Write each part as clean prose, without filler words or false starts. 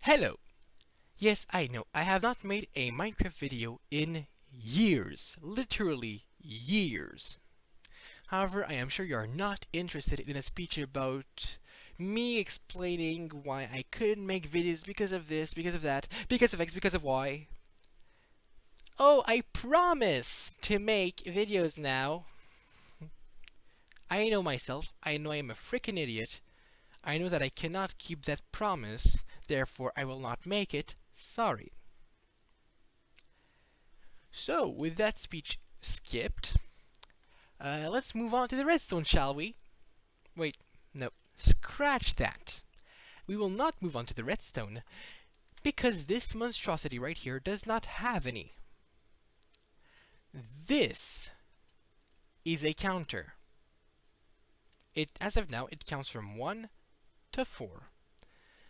Hello! Yes, I know, I have not made a Minecraft video in years. Literally years. However, I am sure you are not interested in a speech about me explaining why I couldn't make videos because of this, because of that, because of X, because of Y. Oh, I promise to make videos now. I know myself. I know I am a freaking idiot. I know that I cannot keep that promise, therefore I will not make it. Sorry. So, with that speech skipped, let's move on to the redstone, shall we? Wait, no, scratch that. We will not move on to the redstone, because this monstrosity right here does not have any. This is a counter. As of now, it counts from 1 to 4.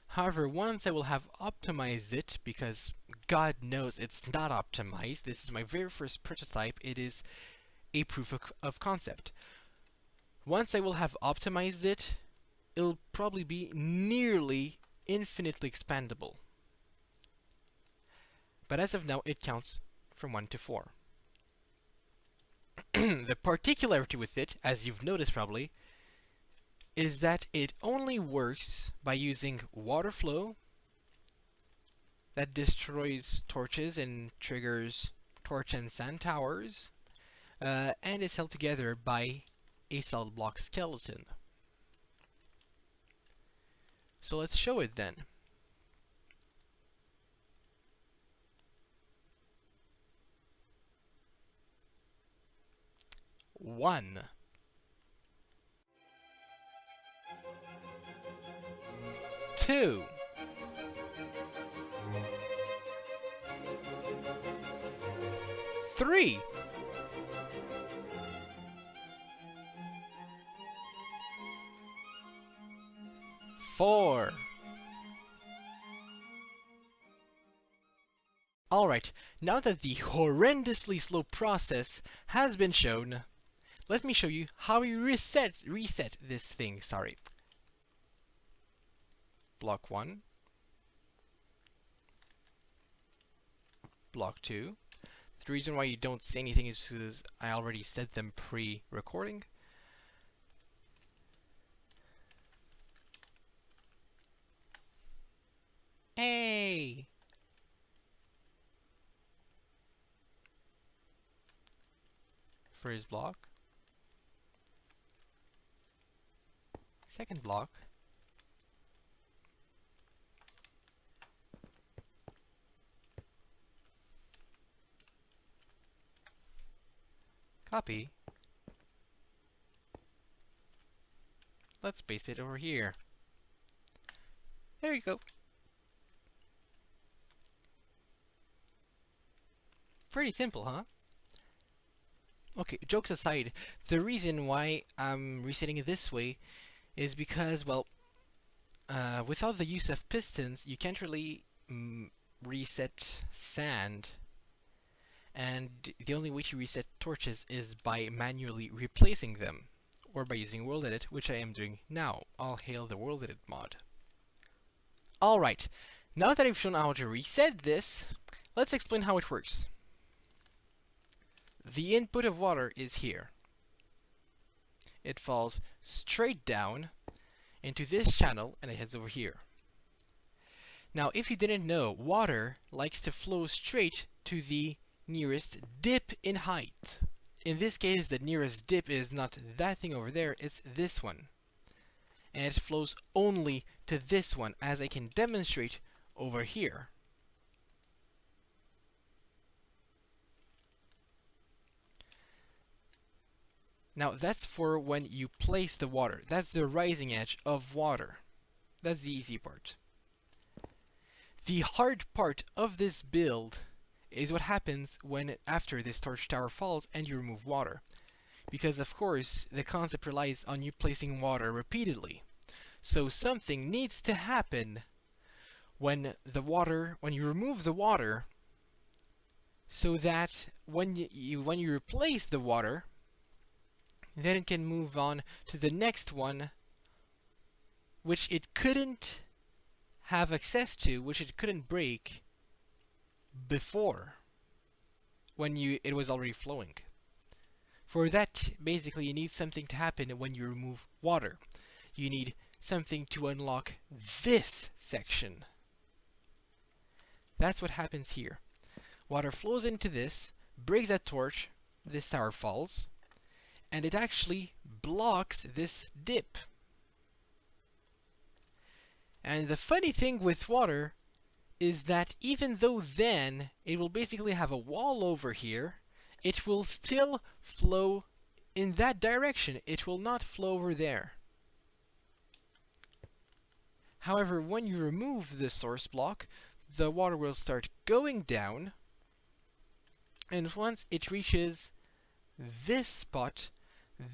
However, once I will have optimized it, because God knows it's not optimized, this is my very first prototype, it is a proof of concept. Once I will have optimized it, it'll probably be nearly infinitely expandable. But as of now, it counts from 1 to 4. The particularity with it, as you've noticed probably, is that it only works by using water flow that destroys torches and triggers torch and sand towers, and is held together by a solid block skeleton. So let's show it then. One. 2. 3. 4. Alright, now that the horrendously slow process has been shown, let me show you how we reset this thing, sorry. Block 1. Block 2. The reason why you don't see anything is because I already set them pre-recording. Hey! First block. Second block. Copy. Let's paste it over here. There you go. Pretty simple, huh? Okay, jokes aside, the reason why I'm resetting it this way is because, well, without the use of pistons, you can't really reset sand. And the only way to reset torches is by manually replacing them, or by using World Edit, which I am doing now. All hail the World Edit mod. Alright, now that I've shown how to reset this, let's explain how it works. The input of water is here. It falls straight down into this channel, and it heads over here. Now, if you didn't know, water likes to flow straight to the nearest dip in height. In this case, the nearest dip is not that thing over there, it's this one. And it flows only to this one, as I can demonstrate over here. Now, that's for when you place the water. That's the rising edge of water. That's the easy part. The hard part of this build is what happens when after this torch tower falls and you remove water. Because of course, the concept relies on you placing water repeatedly. So something needs to happen when you remove the water, so that when you replace the water, then it can move on to the next one, which it couldn't have access to, which it couldn't break before, when it was already flowing. For that, basically, you need something to happen when you remove water. You need something to unlock this section. That's what happens here. Water flows into this, breaks that torch, this tower falls, and it actually blocks this dip. And the funny thing with water is that even though then it will basically have a wall over here, it will still flow in that direction. It will not flow over there. However, when you remove the source block, the water will start going down, and once it reaches this spot,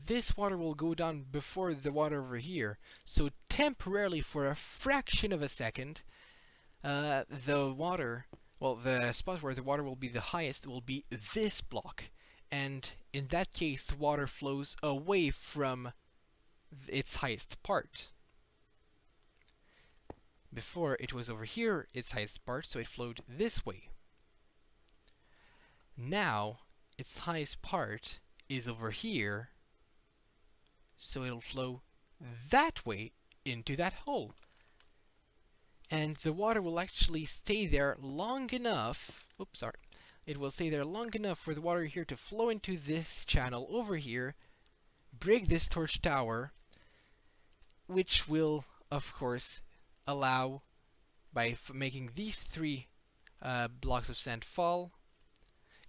this water will go down before the water over here. So temporarily, for a fraction of a second, the water, well, the spot where the water will be the highest will be this block. And in that case, water flows away from its highest part. Before, it was over here, its highest part, so it flowed this way. Now, its highest part is over here, so it'll flow that way into that hole. And the water will actually stay there long enough, oops, sorry, it will stay there long enough for the water here to flow into this channel over here, break this torch tower, which will, of course, allow, by making these three blocks of sand fall,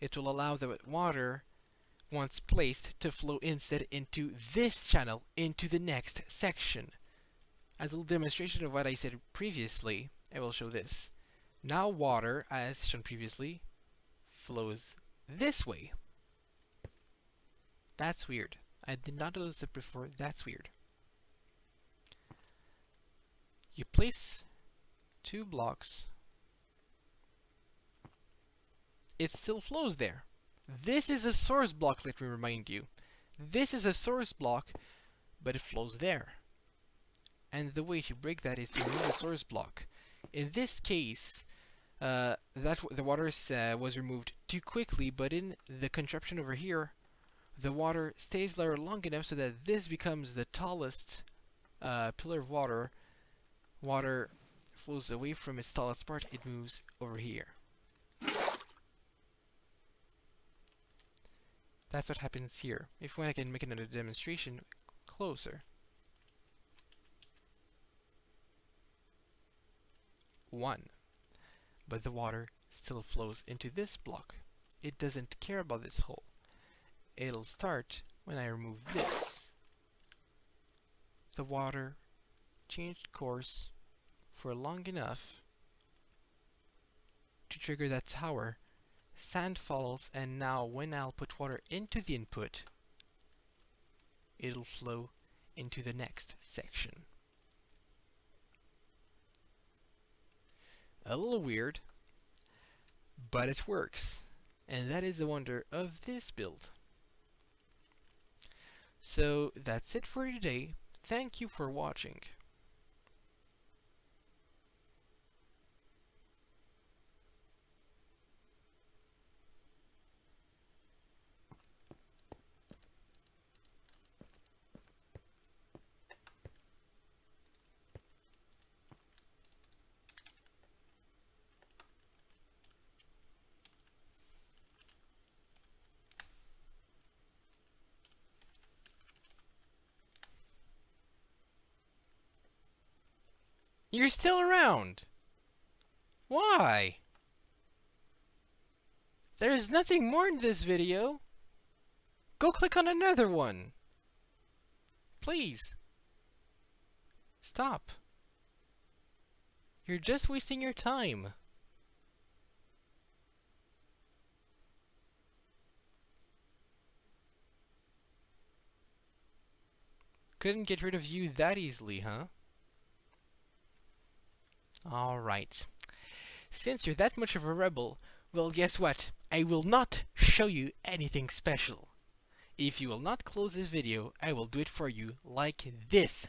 it will allow the water, once placed, to flow instead into this channel, into the next section. As a little demonstration of what I said previously, I will show this. Now water, as shown previously, flows this way. That's weird. I did not notice it before. That's weird. You place 2 blocks. It still flows there. This is a source block, let me remind you. This is a source block, but it flows there. And the way to break that is to remove the source block. In this case, the water was removed too quickly, but in the contraption over here, the water stays there long enough so that this becomes the tallest pillar of water. Water flows away from its tallest part, it moves over here. That's what happens here. If you want, I can make another demonstration closer. 1. But the water still flows into this block. It doesn't care about this hole. It'll start when I remove this. The water changed course for long enough to trigger that tower. Sand falls, and now when I'll put water into the input, it'll flow into the next section. A little weird, but it works. And that is the wonder of this build. So that's it for today. Thank you for watching. You're still around. Why? There's nothing more in this video. Go click on another one. Please. Stop. You're just wasting your time. Couldn't get rid of you that easily, huh? Alright. Since you're that much of a rebel, well, guess what? I will not show you anything special. If you will not close this video, I will do it for you like this.